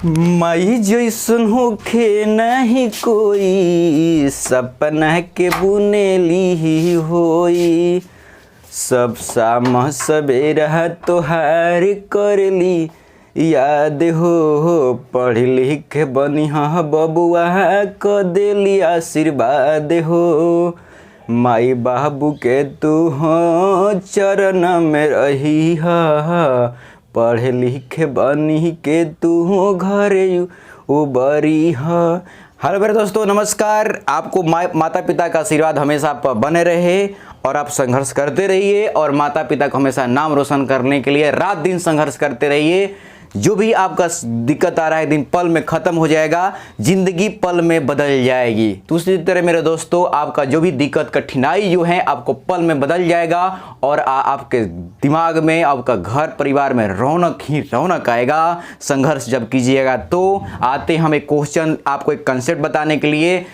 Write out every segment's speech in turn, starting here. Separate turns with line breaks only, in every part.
मई जैसन होखे नहीं कोई, सपना के बुनेली ही होई। सब शाम सवेरा तोहार करली याद हो, पढ़ लिख बनिहा बबुआ क देली आशीर्वाद हो। माई बाबू के तू हो चरण में रही हा, पढ़ लिख बनी के तू हो घरे उबरी हा। हेलो मेरे दोस्तों, नमस्कार। आपको माता पिता का आशीर्वाद हमेशा आप बने रहे और आप संघर्ष करते रहिए और माता पिता को हमेशा नाम रोशन करने के लिए रात दिन संघर्ष करते रहिए। जो भी आपका दिक्कत आ रहा है दिन पल में ख़त्म हो जाएगा, ज़िंदगी पल में बदल जाएगी। तो उसी तरह मेरे दोस्तों, आपका जो भी दिक्कत कठिनाई जो है आपको पल में बदल जाएगा और आपके दिमाग में, आपका घर परिवार में रौनक ही रौनक आएगा संघर्ष जब कीजिएगा। तो आते हम एक क्वेश्चन, आपको एक कंसेप्ट बताने के लिए।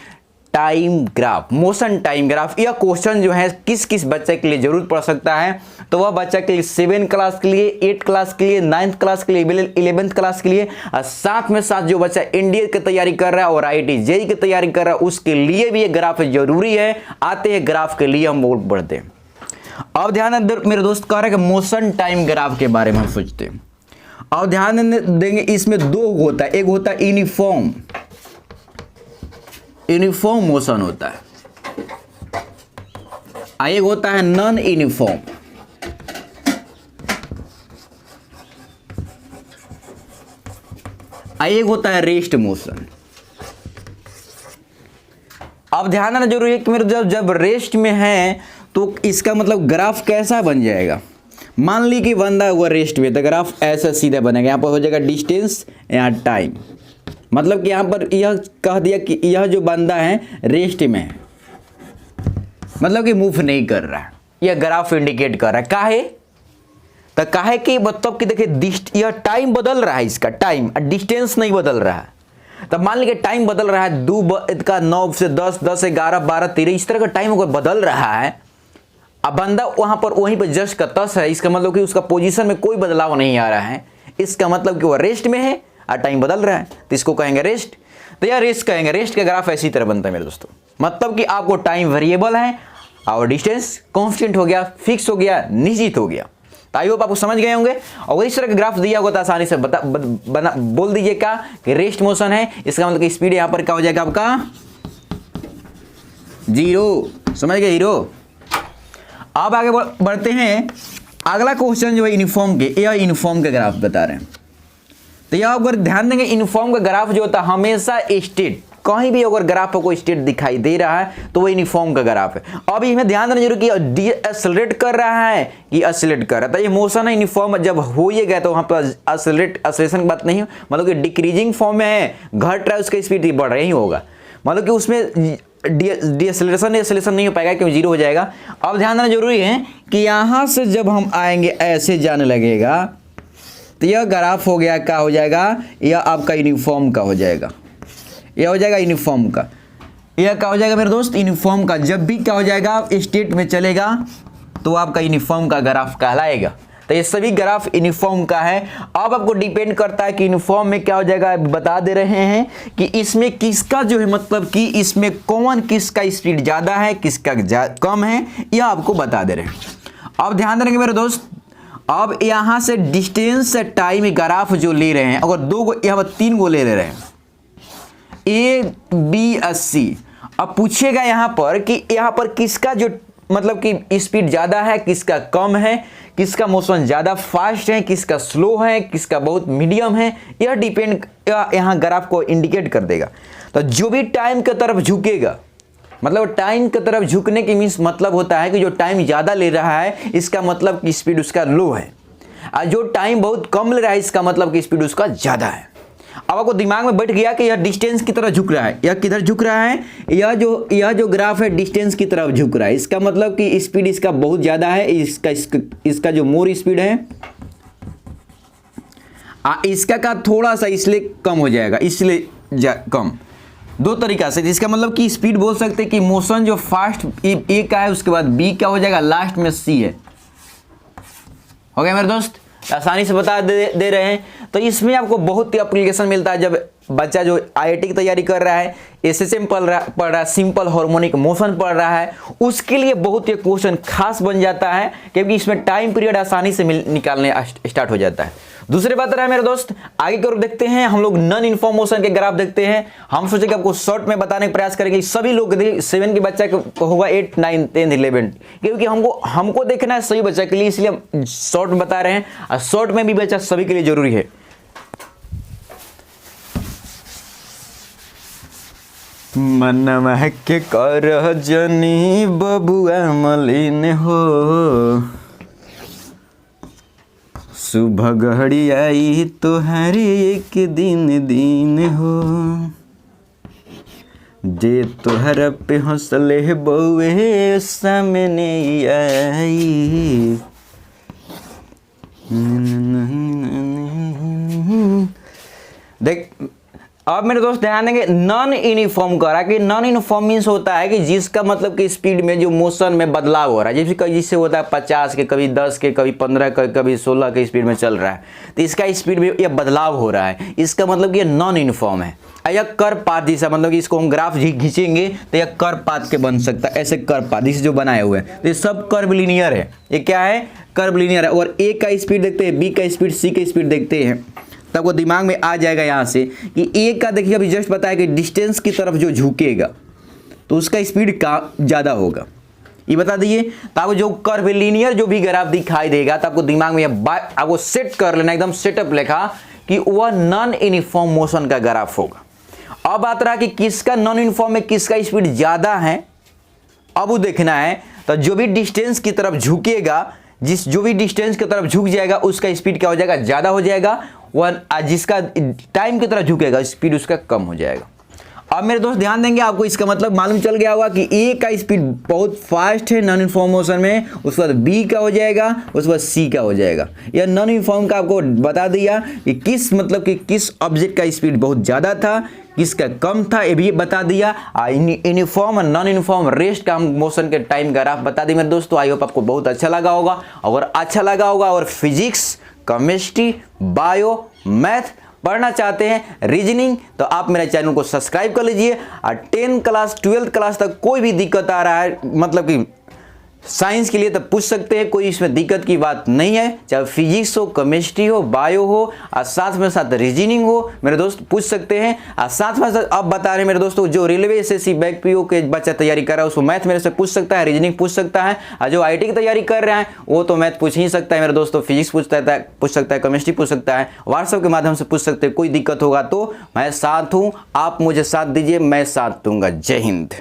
Time graph, motion time graph. यह क्वेश्चन जो है किस किस बच्चे के लिए जरूर पड़ सकता है? तो वह बच्चा के लिए 7 क्लास के लिए, 8 क्लास के लिए, 9th क्लास के लिए, 11th क्लास के लिए, और साथ में साथ जो बच्चा एनडीए की तैयारी कर रहा है और आईआईटी जेईई की तैयारी कर रहा है उसके लिए भी ये ग्राफ जरूरी है। आते हैं ग्राफ के लिए, हम बढ़ते हैं। अब ध्यान मेरे दोस्त कह रहे हैं कि मोशन टाइम ग्राफ के बारे में हम सोचते हैं। अब ध्यान देंगे, इसमें दो होता है, एक होता है यूनिफॉर्म मोशन होता है, एक होता है नॉन यूनिफॉर्म। एक होता है रेस्ट मोशन। अब ध्यान देना जरूरी है कि मेरे जब रेस्ट में है तो इसका मतलब ग्राफ कैसा बन जाएगा। मान ली कि बंदा हुआ रेस्ट में, तो ग्राफ ऐसा सीधा बनेगा। यहाँ पर हो जाएगा डिस्टेंस, यहाँ टाइम। मतलब कि यहाँ पर यह कह दिया कि यह जो बंदा है रेस्ट में है, मतलब कि मूव नहीं कर रहा है। यह ग्राफ इंडिकेट कर रहा है। काहे? तो काहे कि मतलब कि देखिए यह टाइम बदल रहा है, इसका टाइम, डिस्टेंस नहीं बदल रहा है। तब मान लीजिए टाइम बदल रहा है, 2 का 9 से 10, 10 से 11, 12, 13, इस तरह का टाइम अगर बदल रहा है। अब बंदा वहां पर वहीं पर जस्ट का तस है, इसका मतलब कि उसका पोजीशन में कोई बदलाव नहीं आ रहा है। इसका मतलब कि वह रेस्ट में है और टाइम बदल रहा है, तो इसको कहेंगे रेस्ट। तो यह रेस्ट कहेंगे। रेस्ट का ग्राफ ऐसी तरह बनता है मेरे दोस्तों। मतलब कि आपको टाइम वेरिएबल है और डिस्टेंस कांस्टेंट हो गया, फिक्स हो गया, निश्चित हो गया। तो आई होप आपको समझ गए होंगे। और इस तरह का ग्राफ दिया होगा तो आसानी से बोल दीजिए क्या कि रेस्ट मोशन है। इसका मतलब कि स्पीड यहां पर क्या हो जाएगा आपका 0। समझ गए हीरो? अब आगे बढ़ते हैं। अगला क्वेश्चन जो है यूनिफॉर्म के, यह यूनिफॉर्म के ग्राफ बता रहे हैं। तो यह अगर ध्यान देंगे, यूनिफॉर्म का ग्राफ जो होता है हमेशा स्ट्रेट, कहीं भी अगर ग्राफ को स्ट्रेट दिखाई दे रहा है तो वो यूनिफॉर्म का ग्राफ है। अब इसमें ध्यान देना जरूरी कि डीएसेलेरेट कर रहा है कि एक्सेलरेट कर रहा है। तो ये मोशन है यूनिफॉर्म, जब हो ये गया तो वहां पर एक्सेलरेशन की बात नहीं, मतलब कि डिक्रीजिंग फॉर्म में है, घट रहा है, उसका स्पीड बढ़ रहा ही होगा। मतलब कि उसमें डीएसेलेरेशन नहीं हो पाएगा क्योंकि 0 हो जाएगा। अब ध्यान देना जरूरी है कि यहां से जब हम आएंगे ऐसे जाने लगेगा तो यह ग्राफ हो गया, क्या हो जाएगा, यह आपका यूनिफॉर्म का हो जाएगा। यह हो जाएगा यूनिफॉर्म का। यह क्या हो जाएगा मेरे दोस्त, यूनिफॉर्म का। जब भी क्या हो जाएगा, स्टेट में चलेगा तो आपका यूनिफॉर्म का ग्राफ कहलाएगा। तो ये सभी ग्राफ यूनिफॉर्म का है। अब आपको डिपेंड करता है कि यूनिफॉर्म में क्या हो जाएगा। बता दे रहे हैं कि इसमें किसका जो है, मतलब कि इसमें कौन किसका स्पीड ज़्यादा है, किसका कम है, यह आपको बता दे रहे हैं। अब ध्यान देंगे मेरे दोस्त, अब यहां से डिस्टेंस से टाइम ग्राफ जो ले रहे हैं, अगर 2 को, यहां पर 3 को ले रहे हैं, ए बी सी। अब पूछेगा यहां पर कि यहां पर किसका जो मतलब कि स्पीड ज्यादा है, किसका कम है, किसका मोशन ज्यादा फास्ट है, किसका स्लो है, किसका बहुत मीडियम है। यह डिपेंड यहां ग्राफ को इंडिकेट कर देगा। तो जो भी टाइम की तरफ झुकेगा, मतलब टाइम की तरफ झुकने की मीन्स मतलब होता है कि जो टाइम ज़्यादा ले रहा है इसका मतलब कि स्पीड उसका लो है, और जो टाइम बहुत कम ले रहा है इसका मतलब कि स्पीड उसका ज़्यादा है। अब आपको दिमाग में बैठ गया कि यह डिस्टेंस की तरफ झुक रहा है। यह किधर झुक रहा है? यह जो ग्राफ है डिस्टेंस की तरफ झुक रहा है। इसका मतलब कि स्पीड इसका बहुत ज़्यादा है, इसका जो मोर स्पीड है, इसका का थोड़ा सा इसलिए कम हो जाएगा, इसलिए कम। 2 तरीका से, जिसका मतलब कि स्पीड बोल सकते हैं कि मोशन जो फास्ट ए का है, उसके बाद बी क्या हो जाएगा, लास्ट में सी है। हो गया मेरे दोस्त? आसानी से बता दे रहे हैं। तो इसमें आपको बहुत ही एप्लीकेशन मिलता है जब बच्चा जो आईआईटी की तैयारी कर रहा है, एसएसएम पढ़ रहा है, सिंपल हार्मोनिक मोशन पढ़ रहा है, उसके लिए बहुत ही क्वेश्चन खास बन जाता है, क्योंकि इसमें टाइम पीरियड आसानी से निकालने स्टार्ट हो जाता है। दूसरी बात रहा है मेरे दोस्त, आगे की ओर देखते हैं हम लोग नॉन यूनिफॉर्म मोशन के ग्राफ देखते हैं। हम सोचे कि आपको शॉर्ट में बताने का प्रयास करेंगे। सभी लोग 7 के बच्चा को होगा 8, 9, 10, 11, क्योंकि हमको देखना है सभी बच्चा के लिए, इसलिए हम शॉर्ट में बता रहे हैं। और शॉर्ट में भी बच्चा सभी के लिए जरूरी है। मनवा के कर जनी बबुआ मलिन हो, सुबह घड़ी आई तोहरी एक दिन हो, जे तोहरा पे हौसले बउए सामने आई। देख अब मेरे दोस्त ध्यान देंगे, नॉन यूनिफॉर्म करा कि नॉन यूनिफॉर्म मीन्स होता है कि जिसका मतलब कि स्पीड में जो मोशन में बदलाव हो रहा है, जैसे जिससे होता है 50 के, कभी 10 के, कभी 15 के, कभी 16 के स्पीड में चल रहा है, तो इसका स्पीड में यह बदलाव हो रहा है, इसका मतलब कि यह नॉन यूनिफॉर्म है। यह कर्वपाथ जैसा, मतलब कि इसको हम ग्राफ खींचेंगे तो यह कर्वपाथ के बन सकता है, ऐसे कर्वपाथ जिसे जो बनाए हुए हैं, तो ये सब कर्व लीनियर है। ये क्या है? कर्व लीनियर है। और ए का स्पीड देखते हैं, बी का स्पीड, सी का स्पीड देखते हैं, तब वो दिमाग में आ जाएगा यहाँ से कि ए का देखिए अभी जस्ट बताया कि डिस्टेंस की तरफ जो झुकेगा तो उसका स्पीड का ज़्यादा होगा, ये बता दिए। तो आपको जो कर्व लीनियर जो भी ग्राफ दिखाई देगा तो आपको दिमाग में आपको सेट कर लेना, एकदम सेटअप लिखा कि वह नॉन यूनिफॉर्म मोशन का ग्राफ होगा। अब बात रहा कि किसका नॉन यूनिफॉर्म में किसका स्पीड ज़्यादा है, अब वो देखना है। तो जो भी डिस्टेंस की तरफ झुकेगा, जो भी डिस्टेंस की तरफ झुक जाएगा उसका स्पीड क्या हो जाएगा? ज़्यादा हो जाएगा। जिसका टाइम की तरफ झुकेगा स्पीड उसका कम हो जाएगा। अब मेरे दोस्त ध्यान देंगे, आपको इसका मतलब मालूम चल गया होगा कि ए का स्पीड बहुत फास्ट है नॉन यूनिफॉर्म मोशन में, उसके बाद बी का हो जाएगा, उसके बाद सी का हो जाएगा। यह नॉन यूनिफॉर्म का आपको बता दिया कि किस ऑब्जेक्ट का स्पीड बहुत ज़्यादा था, किसका कम था, ये भी बता दिया। यूनिफॉर्म और नॉन यूनिफॉर्म रेस्ट का मोशन के टाइम ग्राफ बता दी मेरे दोस्तों। आई होप आपको बहुत अच्छा लगा होगा। अगर अच्छा लगा होगा और फिजिक्स, केमिस्ट्री, बायो, मैथ पढ़ना चाहते हैं, रीजनिंग, तो आप मेरे चैनल को सब्सक्राइब कर लीजिए। और 10 क्लास 12th क्लास तक कोई भी दिक्कत आ रहा है, मतलब कि साइंस के लिए तो पूछ सकते हैं, कोई इसमें दिक्कत की बात नहीं है। चाहे फिजिक्स हो, केमिस्ट्री हो, बायो हो, और साथ में साथ रीजनिंग हो, मेरे दोस्त पूछ सकते हैं। और साथ में साथ अब बता रहे मेरे दोस्तों, जो रेलवे एसएससी बैक पीओ के बच्चा तैयारी कर रहा है उसको मैथ मेरे से पूछ सकता है, रीजनिंग पूछ सकता है। और जो आईटी की तैयारी कर रहे हैं वो तो मैथ पूछ ही सकता है मेरे दोस्तों, फिजिक्स पूछ सकता है, केमिस्ट्री पूछ सकता है, व्हाट्सएप के माध्यम से पूछ सकते हैं। कोई दिक्कत होगा तो मैं साथ हूँ, आप मुझे साथ दीजिए, मैं साथ दूंगा। जय हिंद।